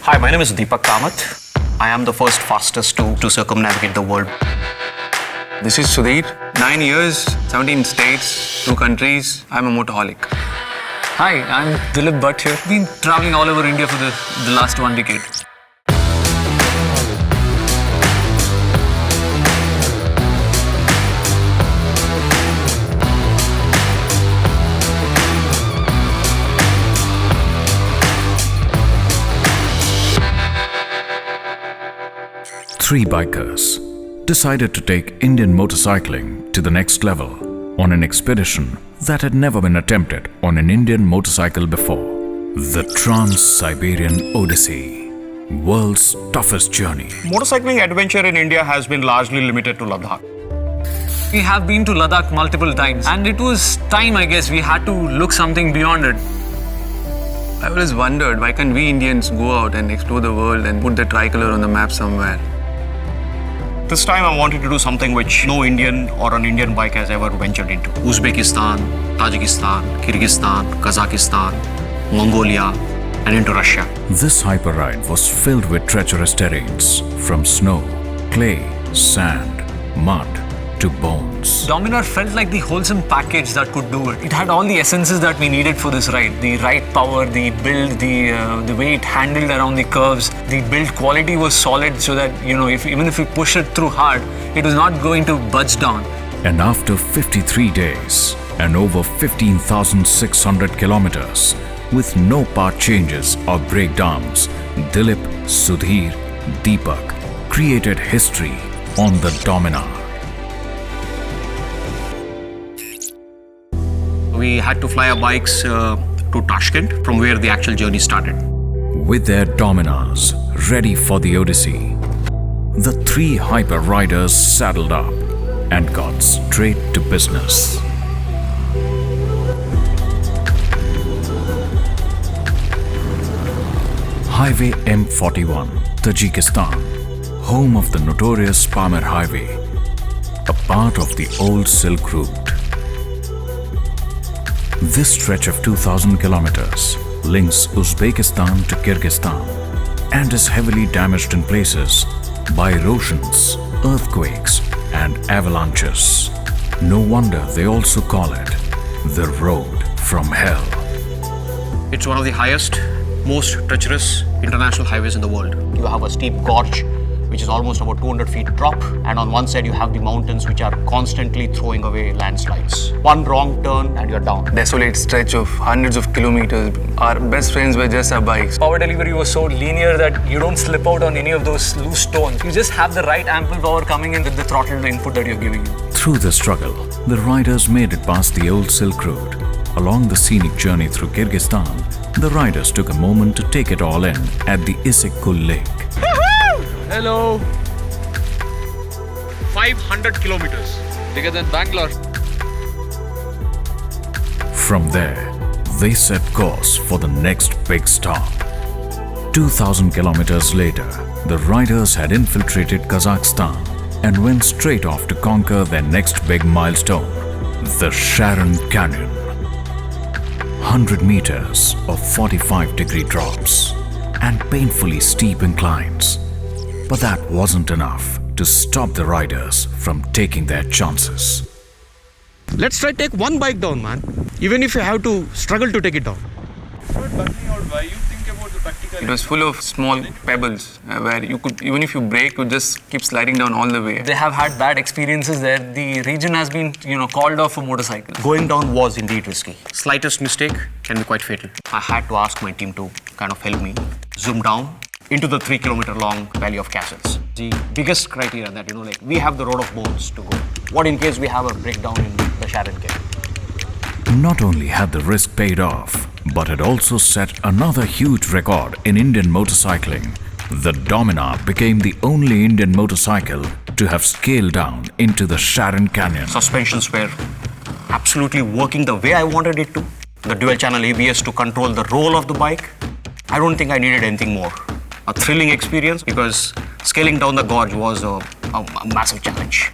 Hi, my name is Deepak Kamath. I am the first fastest to circumnavigate the world. This is Sudhir. 9 years, 17 states, 2 countries. I'm a motorholic. Hi, I'm Dilip Bhatt here. Been traveling all over India for the last 1 decade. Three bikers decided to take Indian motorcycling to the next level on an expedition that had never been attempted on an Indian motorcycle before. The Trans-Siberian Odyssey, world's toughest journey. Motorcycling adventure in India has been largely limited to Ladakh. We have been to Ladakh multiple times, and it was time, I guess, we had to look something beyond it. I always wondered, why can't we Indians go out and explore the world and put the tricolor on the map somewhere? This time I wanted to do something which no Indian or an Indian bike has ever ventured into. Uzbekistan, Tajikistan, Kyrgyzstan, Kazakhstan, Mongolia, and into Russia. This hyperride was filled with treacherous terrains, from snow, clay, sand, mud to bones. Dominar felt like the wholesome package that could do it. It had all the essences that we needed for this ride. The ride power, the build, the way it handled around the curves. The build quality was solid so that, even if we push it through hard, it was not going to budge down. And after 53 days and over 15,600 kilometers, with no part changes or breakdowns, Dilip, Sudhir, Deepak created history on the Dominar. We had to fly our bikes to Tashkent, from where the actual journey started. With their Dominars ready for the Odyssey, the three hyper riders saddled up and got straight to business. Highway M41, Tajikistan, home of the notorious Pamir Highway, a part of the old Silk Route. This stretch of 2,000 kilometers links Uzbekistan to Kyrgyzstan and is heavily damaged in places by erosions, earthquakes, and avalanches. No wonder they also call it the road from hell. It's one of the highest, most treacherous international highways in the world. You have a steep gorge, which is almost about 200 feet drop, and on one side you have the mountains which are constantly throwing away landslides. One wrong turn and you're down. Desolate stretch of hundreds of kilometers. Our best friends were just our bikes. Power delivery was so linear that you don't slip out on any of those loose stones. You just have the right ample power coming in with the throttle input that you're giving it. Through the struggle, the riders made it past the old Silk Road. Along the scenic journey through Kyrgyzstan, the riders took a moment to take it all in at the Issyk-Kul Lake. Hello. 500 kilometers. Bigger than Bangalore. From there, they set course for the next big stop. 2,000 kilometers later, the riders had infiltrated Kazakhstan and went straight off to conquer their next big milestone, the Sharyn Canyon. 100 meters of 45-degree drops and painfully steep inclines. But that wasn't enough to stop the riders from taking their chances. Let's try take one bike down, man. Even if you have to struggle to take it down. It was full of small pebbles where you could, even if you brake, you just keep sliding down all the way. They have had bad experiences there. The region has been, called off for motorcycles. Going down was indeed risky. Slightest mistake can be quite fatal. I had to ask my team to kind of help me zoom down into the 3-kilometer long Valley of Castles. The biggest criteria that, we have the road of bones to go. What in case we have a breakdown in the Sharyn Canyon? Not only had the risk paid off, but it also set another huge record in Indian motorcycling. The Dominar became the only Indian motorcycle to have scaled down into the Sharyn Canyon. Suspensions were absolutely working the way I wanted it to. The dual-channel ABS to control the roll of the bike. I don't think I needed anything more. A thrilling experience because scaling down the gorge was a massive challenge.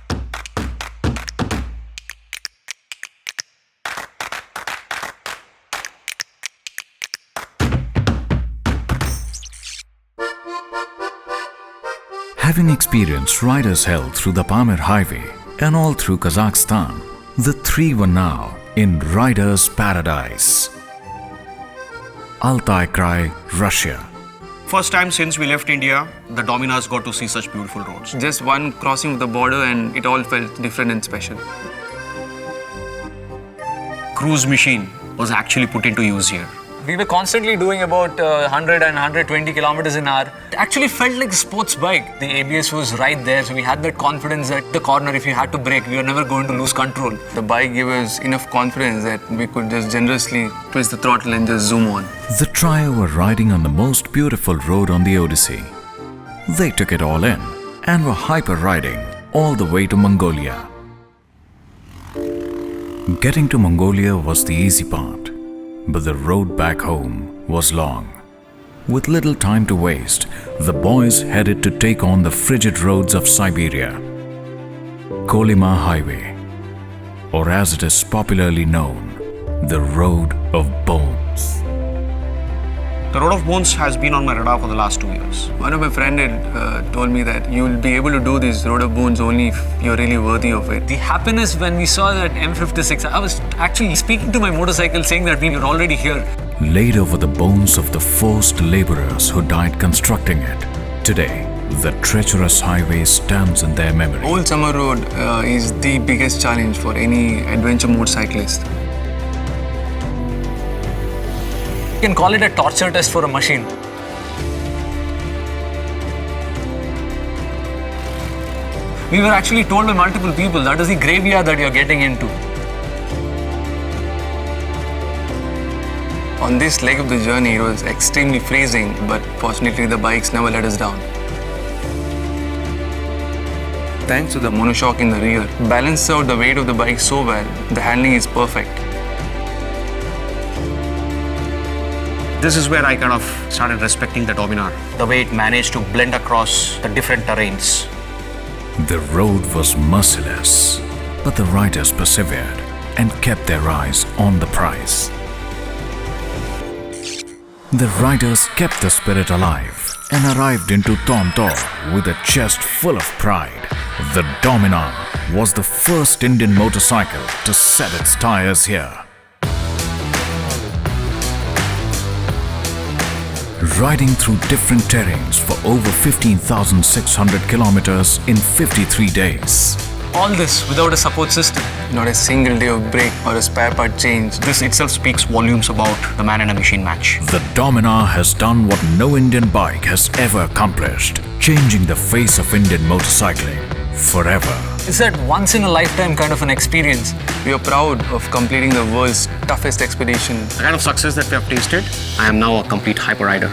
Having experienced riders' hell through the Pamir highway and all through Kazakhstan, the three were now in riders' paradise. Altai Krai, Russia. First time since we left India, the Dominars got to see such beautiful roads. Just one crossing of the border and it all felt different and special. Cruise machine was actually put into use here. We were constantly doing about 100 and 120 kilometers an hour. It actually felt like a sports bike. The ABS was right there, so we had that confidence that the corner, if you had to brake, we were never going to lose control. The bike gave us enough confidence that we could just generously twist the throttle and just zoom on. The trio were riding on the most beautiful road on the Odyssey. They took it all in and were hyper riding all the way to Mongolia. Getting to Mongolia was the easy part, but the road back home was long. With little time to waste, the boys headed to take on the frigid roads of Siberia. Kolyma Highway, or as it is popularly known, the Road of Bones. The Road of Bones has been on my radar for the last 2 years. One of my friends had told me that you will be able to do this Road of Bones only if you're really worthy of it. The happiness when we saw that M56, I was actually speaking to my motorcycle saying that we were already here. Laid over the bones of the forced laborers who died constructing it. Today, the treacherous highway stands in their memory. Old Summer Road is the biggest challenge for any adventure motorcyclist. You can call it a torture test for a machine. We were actually told by multiple people that is the graveyard that you're getting into. On this leg of the journey, it was extremely freezing, but fortunately the bikes never let us down. Thanks to the monoshock in the rear, balanced out the weight of the bike so well, the handling is perfect. This is where I kind of started respecting the Dominar. The way it managed to blend across the different terrains. The road was merciless, but the riders persevered and kept their eyes on the prize. The riders kept the spirit alive and arrived into Tomtor with a chest full of pride. The Dominar was the first Indian motorcycle to set its tires here. Riding through different terrains for over 15,600 kilometers in 53 days. All this without a support system. Not a single day of break or a spare part change. This itself speaks volumes about the man and a machine match. The Dominar has done what no Indian bike has ever accomplished, changing the face of Indian motorcycling forever. It's that once-in-a-lifetime kind of an experience. We are proud of completing the world's toughest expedition. The kind of success that we have tasted, I am now a complete hyper rider.